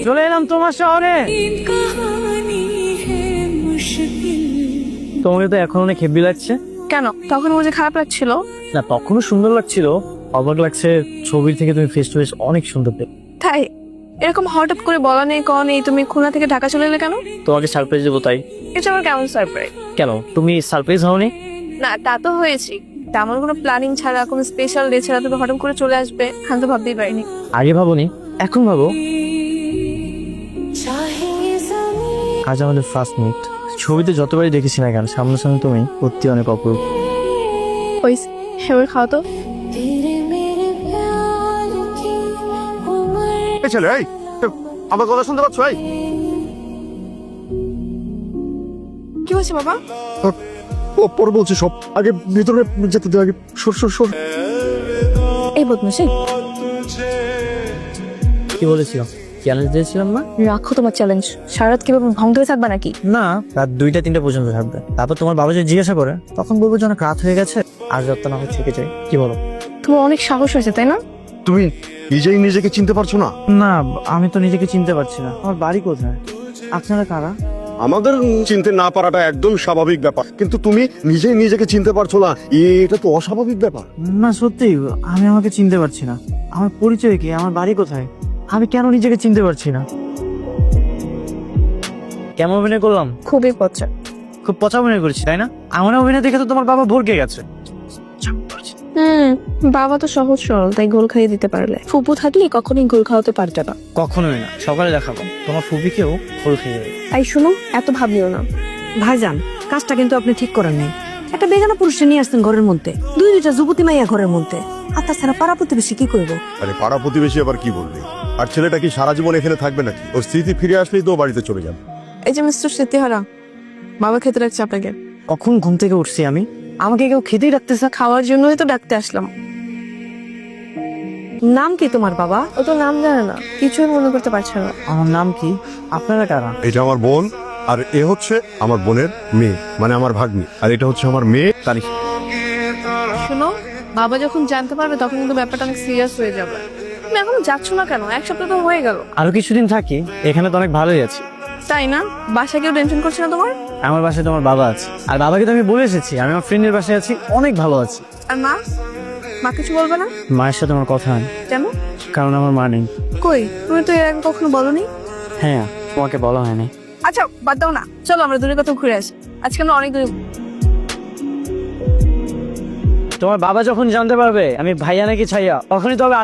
চলে এলাম তোমার শহরে। তোমাকে তো এখন অনেক হেভি লাগছে। কেন তখন বুঝে খারাপ লাগছিল? না, তখনও সুন্দর লাগছিল। অবাক লাগছে, ছবির থেকে তুমি ফেস টু ফেস অনেক সুন্দর দেখতে। তাই? এরকম হঠাৎ করে বলা নেই কওয়া নেই তুমি খুলনা থেকে ঢাকা চলে এলে কেন? তোমাকে সারপ্রাইজ দেবো তাই। এটা আমার কেমন সারপ্রাইজ? কেন, তুমি সারপ্রাইজ হওনি? না তা তো হয়েছি, তেমন কোনো প্ল্যানিং ছাড়া কোনো স্পেশাল ডে ছাড়া তুমি হঠাৎ করে চলে আসবে আমি তো ভাবতেই পারিনি। আগে ভাবোনি, এখন ভাবো। আজ আমাদের ফার্স্ট মিট। ছবিতে যতবারই দেখেছি না কেন, সামনাসামনি তুমি সত্যি অনেক অপরূপ। ওই এবার খাও তো। এই ছেলে, এই আমার কথা শুনতে পাচ্ছ? এই কি হয়েছে বাবা? পরে বলছি সব, আগে ভিতরে যেতে দে, আগে সর সর সর। এই বদমাশি, কি বলেছিলাম? চ্যালেঞ্জ দিয়েছিলাম না? রাখো তোমার চ্যালেঞ্জ। সারা রাত কিভাবে ভং ধরে থাকবা নাকি? না, রাত 2টা-3টা পর্যন্ত থাকবে। তারপর তোমার বাবা যদি জিজ্ঞাসা করে তখন বলবো যে অনেক রাত হয়ে গেছে, আর যত না হয় থেকে যাই। কি বলো? তোমার অনেক সাহস হয়েছে তাই না? তুমি নিজেই নিজেকে চিনতে পারছো না? না, আমি তো নিজেকে চিনতে পারছি না। আমার বাড়ি কোথায়? আপনারা কারা? আমাদের চিনতে না পারাটা একদম স্বাভাবিক ব্যাপার, কিন্তু তুমি নিজেই নিজেকে চিনতে পারছো না, এটা তো অস্বাভাবিক ব্যাপার। না সত্যি, আমি আমাকে চিনতে পারছি না। আমার পরিচয় কি? আমার বাড়ি কোথায়? আমি কেন নিজেকে চিনতে পারছি না? কেমন অভিনয় করলাম? খুবই পচা। খুব পচা অভিনয় করেছি তাই না? আমার অভিনয় দেখে তো তোমার বাবা ভরকে গেছে। বাবা তো সহজ সরল, তাই গোল খাইয়ে দিতে পারলে। ফুপু থাকলে কখনোই গোল খাওয়াতে পারতে না। কখনোই না। সকালে দেখাবো তোমার ফুপিকেও ভোর খেয়ে যাবে। তাই শুনো, এত ভাবলিও না। ভাইজান, কাজটা কিন্তু আপনি ঠিক করেন নাই। একটা বেগানা পুরুষে নিয়ে আসছেন ঘরের মধ্যে, দুইটা যুবতী মাইয়া ঘরের মধ্যে, আর তাছাড়া পাড়া প্রতিবেশী কি করবো? আরে পাড়া প্রতিবেশী আবার কি বলবে? আর ছেলেটা কি সারা জীবন এখানে থাকবে নাকি? ওর স্মৃতি ফিরে আসলেই তো ও বাড়িতে চলে যাবে। এই যে মিস্টার স্মৃতিহারা, বাবা খেতে রাখছে আপনাকে। কখন ঘুম থেকে উঠছি আমি? আমাকে কেউ খেতেই রাখতেছে। খাওয়ার জন্যই তো ডাকতে আসলাম। নাম কি তোমার বাবা? ও তো নাম জানে না, কিছুই মনে করতে পারছে না। আমার নাম কি? আপনারা কারা? এটা আমার বোন, আর এ হচ্ছে আমার বোনের মেয়ে, মানে আমার ভাগ্নি। আর এটা হচ্ছে আমার মেয়ে তানিশা। শুনো, বাবা যখন জানতে পারবে তখন কিন্তু ব্যাপারটা অনেক সিরিয়াস হয়ে যাবে। তুমি এখনো যাচ্ছ না কেন? এক সপ্তাহ তো হয়ে গেল। আরো কিছুদিন থাকি, এখানে তো অনেক ভালোই আছি। তাই না? বাসা কেউ টেনশন করছে না তোমার? আমার বাসায় তোমার বাবা আছে, আর বাবাকে তো আমি বলে এসেছি আমি আমার ফ্রেন্ডের বাসায় আছি, অনেক ভালো আছি। আর মা? মা কিছু বলবে না? মায়ের সাথে আমার কথা হয়, কেন? কারণ আমার মা নেই। কই, তুমি তো এর আগে কখনো বলনি। হ্যাঁ, তোমাকে বলা হয়নি। আচ্ছা বাদ দাও না, চলো আমরা দূরে কোথাও ঘুরে আসি। আজকে আমরা অনেক দূরে। তোমার বাবা যখন জানতে পারবে আমি ভাইয়া নাকি ছাইয়া, তখনই তবে